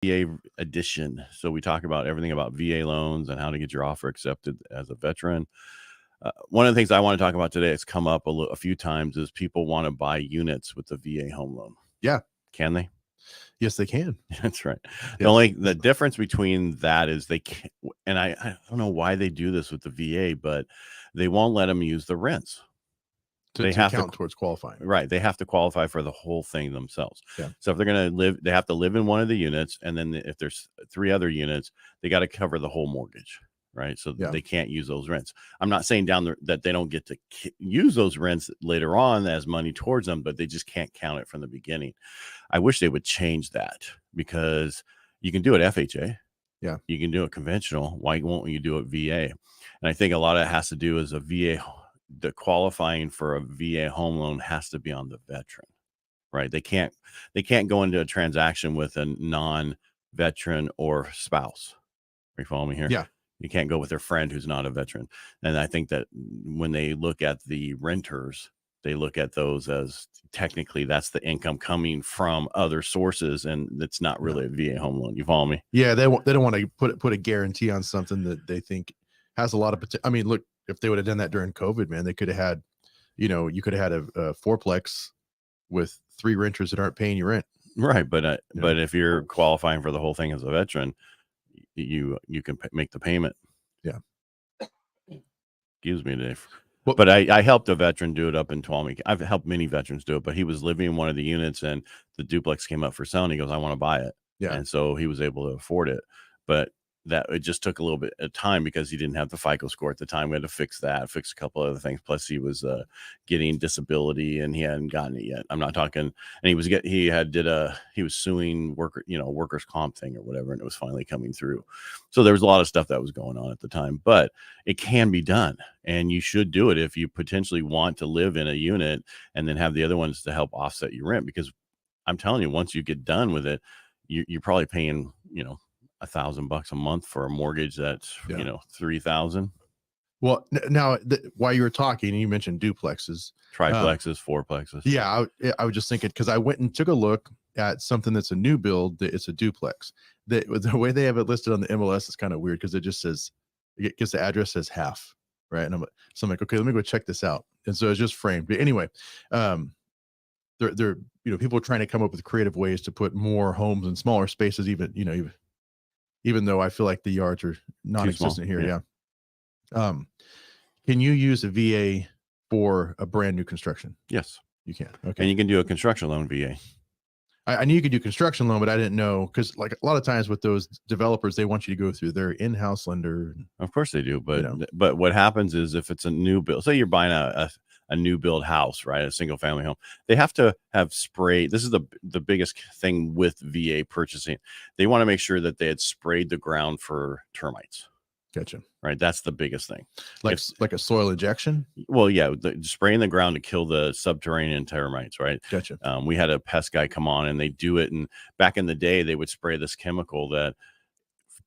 VA edition. So we talk about everything about VA loans and how to get your offer accepted as a veteran. One of the things I want to talk about today, it's come up a few times, is people want to buy units with the VA home loan. Yeah. Can they? Yes, they can. That's right. Yes. The difference between that is they can't, and I don't know why they do this with the VA, but they won't let them use the rents. They have count towards qualifying. Right. They have to qualify for the whole thing themselves. Yeah. So if they're going to live, they have to live in one of the units. And then if there's 3 other units, they got to cover the whole mortgage. Right. So they can't use those rents. I'm not saying that they don't get to use those rents later on as money towards them, but they just can't count it from the beginning. I wish they would change that, because you can do it FHA. Yeah. You can do it conventional. Why won't you do it VA? And I think a lot of it has to do is the qualifying for a VA home loan has to be on the veteran, right? They can't go into a transaction with a non-veteran or spouse. Are you following me here? Yeah. You can't go with their friend who's not a veteran. And I think that when they look at the renters, they look at those as technically that's the income coming from other sources, and it's not really a VA home loan. You follow me? Yeah, they don't want to put a guarantee on something that they think has a lot of potential. I mean, look, if they would have done that during COVID, man, they could have had, you could have had a fourplex with 3 renters that aren't paying you rent. Right, but if you're qualifying for the whole thing as a veteran, you can make the payment. Yeah. Excuse me, Dave. But I helped a veteran do it up in Tuolumne. I've helped many veterans do it, but he was living in one of the units and the duplex came up for sale and he goes, I want to buy it. Yeah. And so he was able to afford it. But it just took a little bit of time because he didn't have the FICO score at the time. We had to fix a couple other things. Plus he was getting disability and he hadn't gotten it yet. I'm not talking, and he was suing workers' comp thing or whatever. And it was finally coming through. So there was a lot of stuff that was going on at the time, but it can be done and you should do it if you potentially want to live in a unit and then have the other ones to help offset your rent. Because I'm telling you, once you get done with it, you're probably paying, $1,000 a month for a mortgage that's $3,000. Well, now while you were talking, you mentioned duplexes, triplexes, fourplexes. Yeah, I was just thinking, because I went and took a look at something that's a new build. That it's a duplex. The way they have it listed on the MLS is kind of weird, because it just says, because the address says half, right? And I'm like, okay, let me go check this out. And so it's just framed. But anyway, they're people are trying to come up with creative ways to put more homes in smaller spaces, even though I feel like the yards are non-existent here. Yeah. Can you use a VA for a brand new construction? Yes, you can. Okay. And you can do a construction loan VA. I knew you could do construction loan, but I didn't know, because like a lot of times with those developers, they want you to go through their in-house lender. Of course they do, but what happens is if it's a new build, say you're buying a new build house, right, a single family home, they have to have sprayed. This is the biggest thing with VA purchasing. They want to make sure that they had sprayed the ground for termites. Gotcha. Right, that's the biggest thing. Like a soil injection. Well, yeah, spraying the ground to kill the subterranean termites. Right. Gotcha. We had a pest guy come on and they do it, and back in the day they would spray this chemical that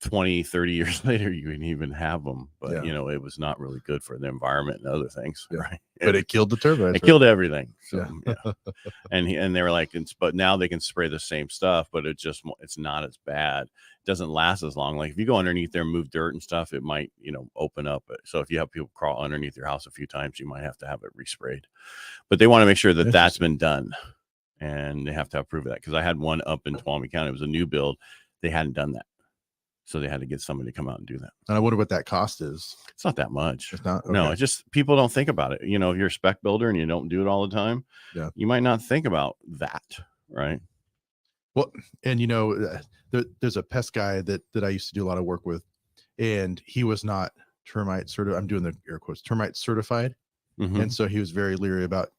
20-30 years later you wouldn't even have them, but it was not really good for the environment and other things. Right. But it killed the termites. It killed everything. So and they were like, but now they can spray the same stuff, but it's not as bad. It doesn't last as long. Like if you go underneath there and move dirt and stuff, it might open up. So if you have people crawl underneath your house a few times, you might have to have it resprayed. But they want to make sure that that's been done, and they have to have proof of that. Because I had one up in Tuolumne County. It was a new build. They hadn't done that. So they had to get somebody to come out and do that. And I wonder what that cost is. It's not that much. It's not. Okay. No, it's just people don't think about it. If you're a spec builder and you don't do it all the time, you might not think about that, right? Well, and there's a pest guy that I used to do a lot of work with, and he was not termite certified. I'm doing the air quotes, termite certified, and so he was very leery about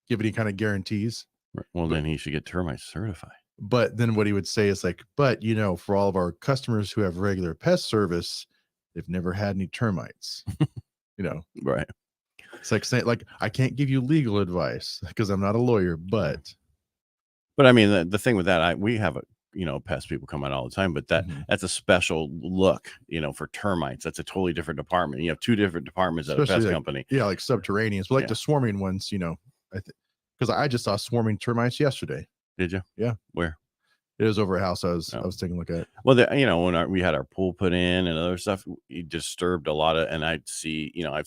giving any kind of guarantees. Right. Well, then he should get termite certified. But then what he would say is like, but for all of our customers who have regular pest service, they've never had any termites. Right. It's like saying, like, I can't give you legal advice because I'm not a lawyer, but I mean, the thing with that, we have pest people come out all the time, but that's a special look, for termites. That's a totally different department. You have 2 different departments at a pest company. Yeah, like subterraneans, but like the swarming ones, because I just saw swarming termites yesterday. Did you? Yeah. Where? It is over a house I No. was taking a look at. Well, when we had our pool put in and other stuff, it disturbed a lot of, and I've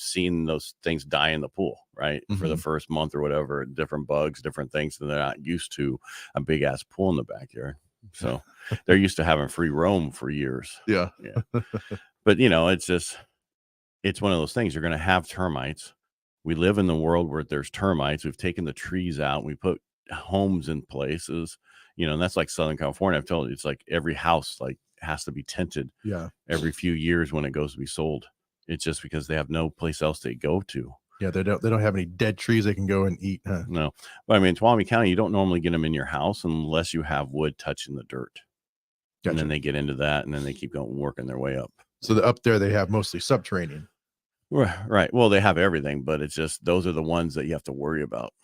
seen those things die in the pool, right? For the first month or whatever, different bugs, different things, and they're not used to a big ass pool in the backyard. So they're used to having free roam for years. Yeah. But it's one of those things. You're going to have termites. We live in the world where there's termites. We've taken the trees out. We put homes in places, and that's like Southern California. I've told you, it's like every house has to be tinted every few years when it goes to be sold. It's just because they have no place else they go to. Yeah, they don't have any dead trees they can go and eat. Huh? No, but I mean, in Tuolumne County, you don't normally get them in your house unless you have wood touching the dirt. Gotcha. And then they get into that, and then they keep going working their way up. So up there they have mostly subterranean. Right. Well, they have everything, but it's just those are the ones that you have to worry about,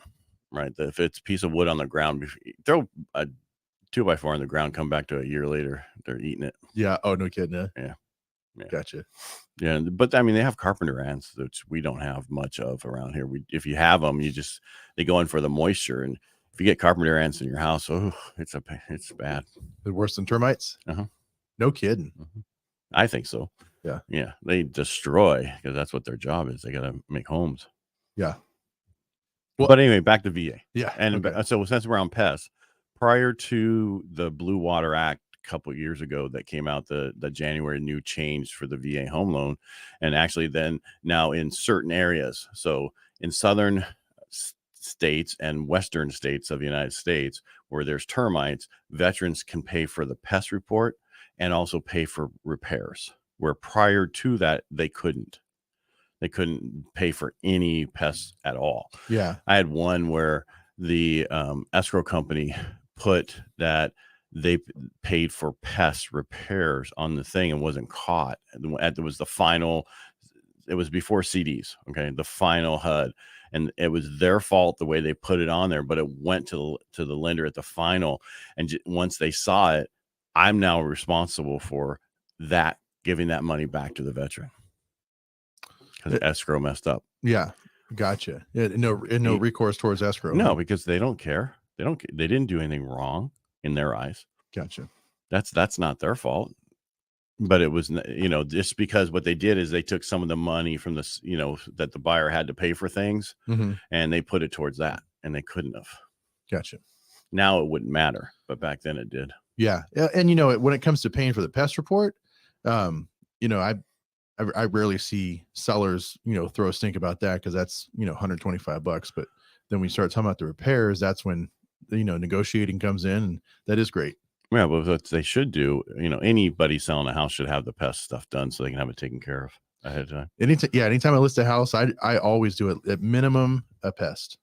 right? If it's a piece of wood on the ground, throw a 2x4 on the ground, come back to a year later, they're eating it. Yeah. Oh, no kidding. Yeah. Gotcha. Yeah, but I mean, they have carpenter ants, which we don't have much of around here. If you have them, they go in for the moisture, and if you get carpenter ants in your house, it's bad. They're worse than termites. No kidding. I think so. Yeah, they destroy because that's what their job is. They got to make homes. Yeah. Well, but anyway, back to VA. Yeah. And so since we're on pests, prior to the Blue Water Act a couple of years ago that came out, the January new change for the VA home loan, and actually then now in certain areas, so in southern states and western states of the United States where there's termites, veterans can pay for the pest report and also pay for repairs, where prior to that they couldn't pay for any pests at all. Yeah. I had one where the escrow company put that they paid for pest repairs on the thing and wasn't caught. It was before CDs. Okay. The final HUD, and it was their fault the way they put it on there, but it went to the lender at the final. And once they saw it, I'm now responsible for that, giving that money back to the veteran because escrow messed up. Yeah. Gotcha. Yeah. No recourse towards escrow. No, because they don't care. They didn't do anything wrong in their eyes. Gotcha. That's not their fault. But it was, just because what they did is they took some of the money from this, that the buyer had to pay for things, and they put it towards that, and they couldn't have. Gotcha. Now it wouldn't matter, but back then it did. Yeah. And, when it comes to paying for the pest report, I rarely see sellers, throw a stink about that because that's, $125. But then we start talking about the repairs, that's when, negotiating comes in, and that is great. Yeah, but what they should do, anybody selling a house should have the pest stuff done so they can have it taken care of ahead of time. Anytime I list a house, I always do it at minimum a pest,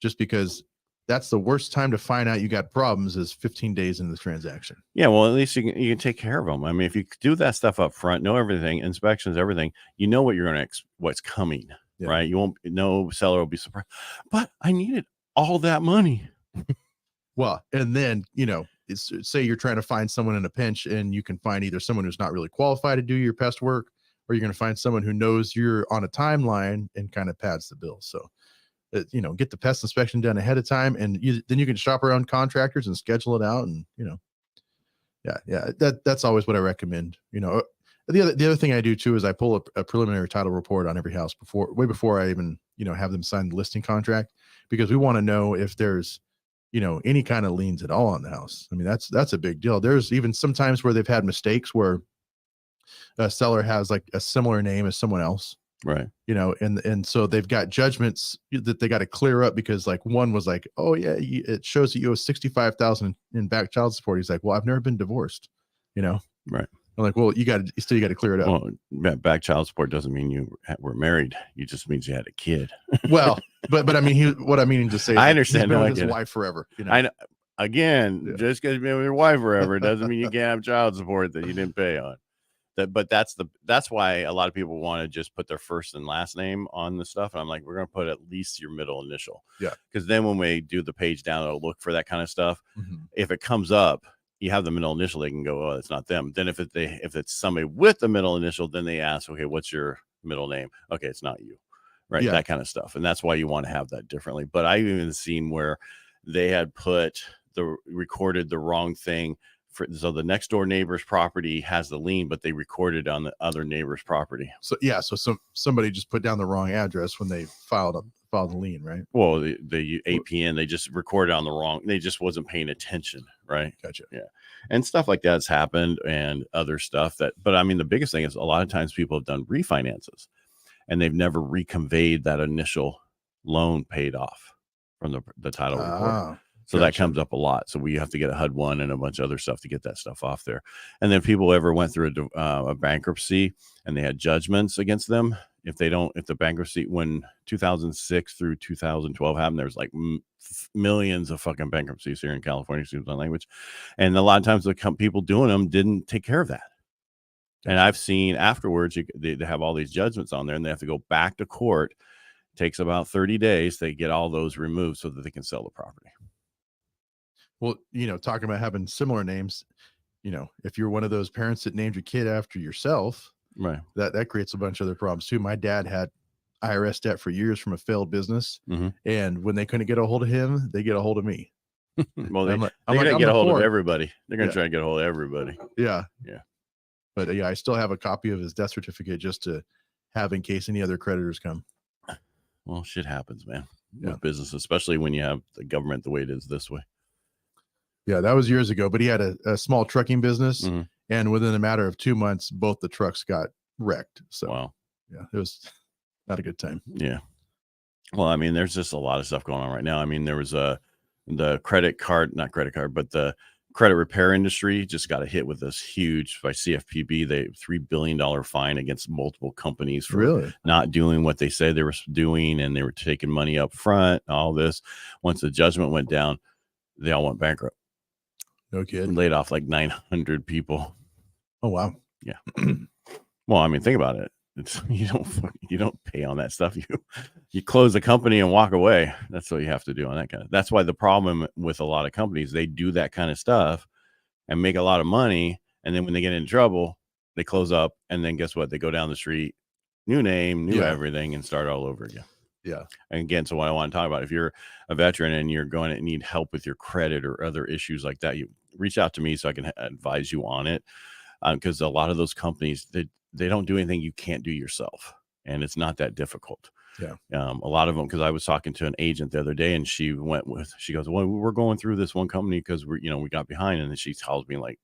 just because that's the worst time to find out you got problems is 15 days into the transaction. Yeah, well, at least you can take care of them. I mean, if you do that stuff up front, know everything, inspections, everything, what you're going to what's coming, right? You won't. No seller will be surprised. But I needed all that money. Well, and then say you're trying to find someone in a pinch, and you can find either someone who's not really qualified to do your pest work, or you're going to find someone who knows you're on a timeline and kind of pads the bill. So, get the pest inspection done ahead of time, and then you can shop around contractors and schedule it out. And, that's always what I recommend. The other thing I do too is I pull a preliminary title report on every house way before I even, have them sign the listing contract, because we want to know if there's, any kind of liens at all on the house. I mean, that's a big deal. There's even sometimes where they've had mistakes where a seller has like a similar name as someone else. Right. And so they've got judgments that they got to clear up, because like one was like, oh yeah, it shows that you owe $65,000 in back child support. He's like, well, I've never been divorced, Right. I'm like, well, you got to clear it up. Well, back child support doesn't mean you were married. It just means you had a kid. Well, but I mean, what I'm meaning to say, I understand. He's been with his wife forever. I know. Again, just because you've been with your wife forever doesn't mean you can't have child support that you didn't pay on. But that's why a lot of people want to just put their first and last name on the stuff. And I'm like, we're going to put at least your middle initial. Yeah. Because then when we do the page down, it'll look for that kind of stuff. If it comes up, you have the middle initial, they can go, oh, it's not them. Then if it's somebody with the middle initial, then they ask, okay, what's your middle name? Okay, it's not you, right? Yeah. That kind of stuff. And that's why you want to have that differently. But I've even seen where they had put recorded the wrong thing. So the next door neighbor's property has the lien, but they recorded on the other neighbor's property. So yeah, so somebody just put down the wrong address when they filed the lien, right? Well, the APN, they just recorded on the wrong. They just wasn't paying attention, right? Gotcha. Yeah, and stuff like that's happened, and other stuff that. But I mean, the biggest thing is a lot of times people have done refinances, and they've never reconveyed that initial loan paid off from the title report. So that comes up a lot. So we have to get a HUD-1 and a bunch of other stuff to get that stuff off there. And then people ever went through a bankruptcy and they had judgments against them. If the bankruptcy, when 2006 through 2012 happened, there was like millions of fucking bankruptcies here in California, excuse my language. And a lot of times the people doing them didn't take care of that. And I've seen afterwards, they have all these judgments on there and they have to go back to court. It takes about 30 days. They get all those removed so that they can sell the property. Well, talking about having similar names, if you're one of those parents that named your kid after yourself, right, that creates a bunch of other problems too. My dad had IRS debt for years from a failed business, and when they couldn't get a hold of him, they get a hold of me. Well, they're going to get a hold of everybody. They're going to try to get a hold of everybody. Yeah. But I still have a copy of his death certificate just to have in case any other creditors come. Well, shit happens, man, with business, especially when you have the government the way it is this way. Yeah, that was years ago, but he had a small trucking business, and within a matter of 2 months, both the trucks got wrecked. So, wow. Yeah, it was not a good time. Yeah. Well, I mean, there's just a lot of stuff going on right now. I mean, there was the not credit card, but the credit repair industry just got a hit with this huge by CFPB. They $3 billion fine against multiple companies for not doing what they said they were doing, and they were taking money up front. All this. Once the judgment went down, they all went bankrupt. No kidding. Laid off like 900 people. Oh wow. Yeah. Well, I mean, think about it. You don't pay on that stuff. You close the company and walk away. That's what you have to do on that kind of. That's why the problem with a lot of companies, they do that kind of stuff and make a lot of money, and then when they get in trouble, they close up, and then guess what? They go down the street, new name, new everything, and start all over again. Yeah. And again, so what I want to talk about, if you're a veteran and you're going to need help with your credit or other issues like that, you reach out to me so I can advise you on it. Because a lot of those companies, they don't do anything you can't do yourself, and it's not that difficult. Yeah. A lot of them, because I was talking to an agent the other day, and she goes, well, we're going through this one company because we got behind, and then she tells me like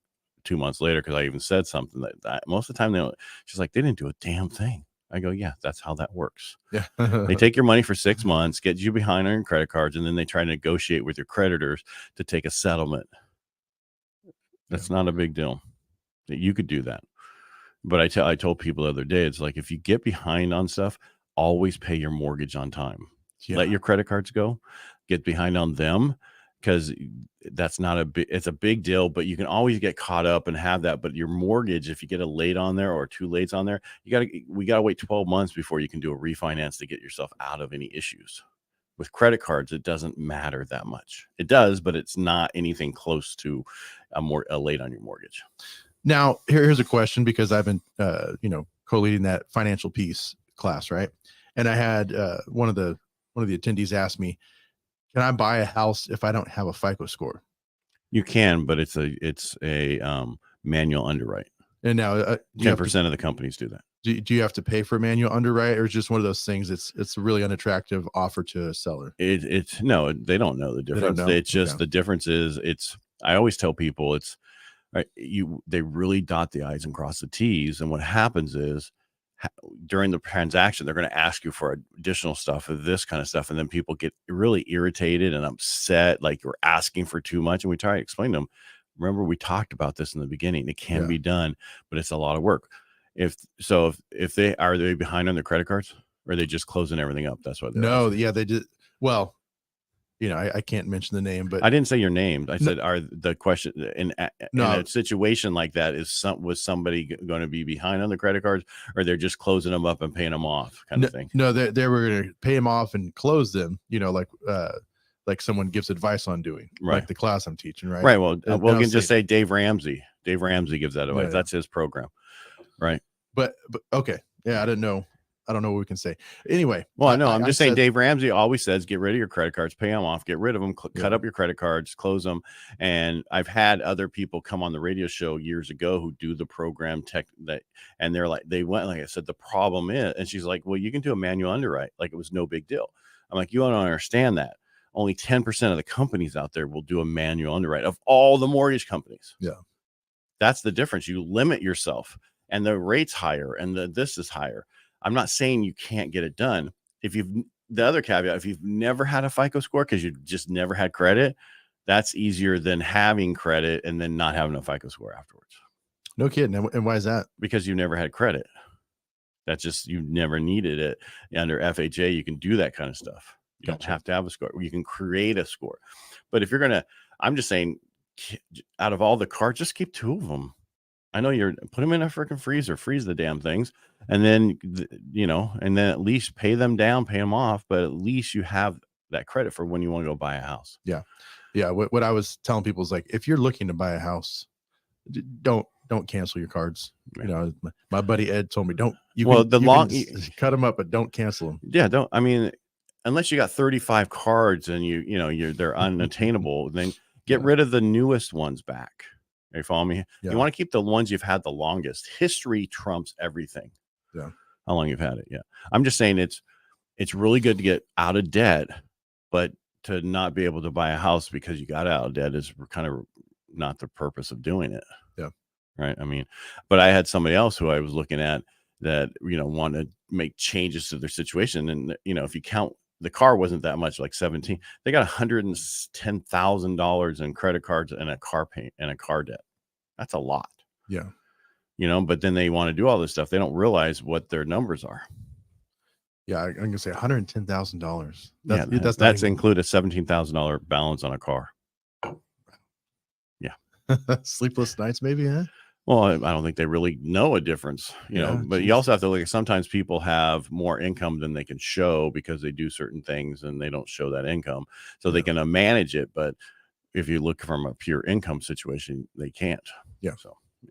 2 months later, because I even said something that most of the time she's like, they didn't do a damn thing. I go, yeah, that's how that works. Yeah. They take your money for 6 months, get you behind on your credit cards, and then they try to negotiate with your creditors to take a settlement. That's not a big deal. You could do that. But I told people the other day, it's like, if you get behind on stuff, always pay your mortgage on time. Yeah. Let your credit cards go, get behind on them, because that's not it's a big deal, but you can always get caught up and have that. But your mortgage, if you get a late on there or 2 lates on there, we got to wait 12 months before you can do a refinance to get yourself out of any issues. With credit cards, it doesn't matter that much. It does, but it's not anything close to a late on your mortgage. Now, here's a question, because I've been, co-leading that financial peace class, right? And I had one of the attendees ask me, "Can I buy a house if I don't have a FICO score?" You can, but it's a manual underwrite. And now 10% of the companies do that. Do you have to pay for a manual underwrite, or is just one of those things? It's a really unattractive offer to a seller. No, they don't know the difference. It's just the difference is I always tell people they really dot the I's and cross the T's. And what happens is during the transaction, they're going to ask you for additional stuff, of this kind of stuff. And then people get really irritated and upset, like you're asking for too much. And we try to explain to them, remember, we talked about this in the beginning. It can be done, but it's a lot of work. If are they behind on their credit cards, or are they just closing everything up? That's what they're asking. Yeah, they did. Well, I can't mention the name, but I didn't say your name. I said, are the question in a situation like that, was somebody going to be behind on the credit cards, or they're just closing them up and paying them off kind of thing? No, they were going to pay them off and close them, like someone gives advice on doing, like the class I'm teaching. Right. Right. Well, we can just say Dave Ramsey. Dave Ramsey gives that advice. That's his program. Right. But okay. Yeah. I didn't know. don't know what we can say. Anyway. Well, I know. I'm just saying Dave Ramsey always says, get rid of your credit cards, pay them off, get rid of them, cut up your credit cards, close them. And I've had other people come on the radio show years ago who do the program and they're like, they went, like I said, the problem is, and she's like, well, you can do a manual underwrite. Like it was no big deal. I'm like, you don't understand that. Only 10% of the companies out there will do a manual underwrite of all the mortgage companies. Yeah. That's the difference. You limit yourself and the rate's higher and this is higher. I'm not saying you can't get it done. The other caveat, if you've never had a FICO score because you just never had credit, that's easier than having credit and then not having a FICO score afterwards. No kidding. And why is that? Because you never had credit. That's just, you never needed it. Under FHA, you can do that kind of stuff. You don't have to have a score. You can create a score. But if you're going to, I'm just saying, out of all the cards, just keep 2 of them. I know put them in a freaking freezer, freeze the damn things. And then, and then at least pay them down, pay them off. But at least you have that credit for when you want to go buy a house. Yeah. Yeah. What I was telling people is like, if you're looking to buy a house, don't cancel your cards. Yeah. My buddy Ed told me, cut them up, but don't cancel them. Yeah. Unless you got 35 cards and they're unattainable, then get rid of the newest ones back. You follow me? Yeah. You want to keep the ones you've had the longest. History trumps everything. Yeah. How long you've had it. Yeah. I'm just saying it's really good to get out of debt, but to not be able to buy a house because you got out of debt is kind of not the purpose of doing it. Yeah. Right. But I had somebody else who I was looking at that, wanted to make changes to their situation. And, if you count, the car wasn't that much, like 17. They got $110,000 in credit cards and a car payment and a car debt. That's a lot. Yeah. But then they want to do all this stuff. They don't realize what their numbers are. Yeah, I'm gonna say $110,000. That's include a $17,000 balance on a car. Yeah. Sleepless nights, maybe, huh? Well, I don't think they really know a difference, but you also have to look at, sometimes people have more income than they can show because they do certain things and they don't show that income. So they can manage it. But if you look from a pure income situation, they can't. Yeah. So, yeah.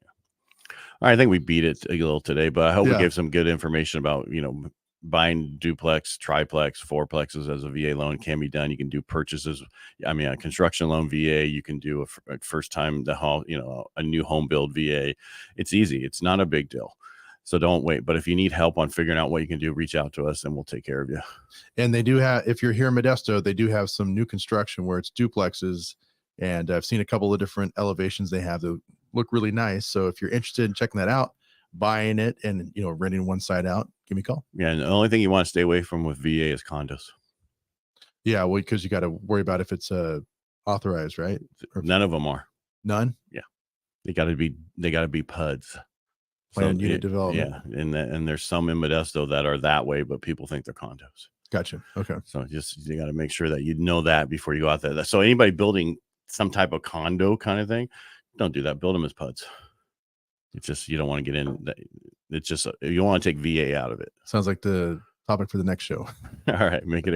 All right, I think we beat it a little today, but I hope we gave some good information about, buying duplex, triplex, fourplexes as a VA loan can be done. You can do purchases. A construction loan VA, you can do a first time a new home build VA. It's easy. It's not a big deal. So don't wait. But if you need help on figuring out what you can do, reach out to us and we'll take care of you. And they do have, if you're here in Modesto, they do have some new construction where it's duplexes. And I've seen a couple of different elevations they have that look really nice. So if you're interested in checking that out, buying it and renting one side out, give me a call. Yeah, and the only thing you want to stay away from with VA is condos. Yeah, well, because you got to worry about if it's authorized, right? None of them are. None. Yeah, they got to be PUDs. Planned unit development. Yeah, and there's some in Modesto that are that way, but people think they're condos. Gotcha. Okay. So you got to make sure that you know that before you go out there. So anybody building some type of condo kind of thing, don't do that. Build them as PUDs. It's just, you don't want to get in. It's just, you don't want to take VA out of it. Sounds like the topic for the next show. All right. Make it a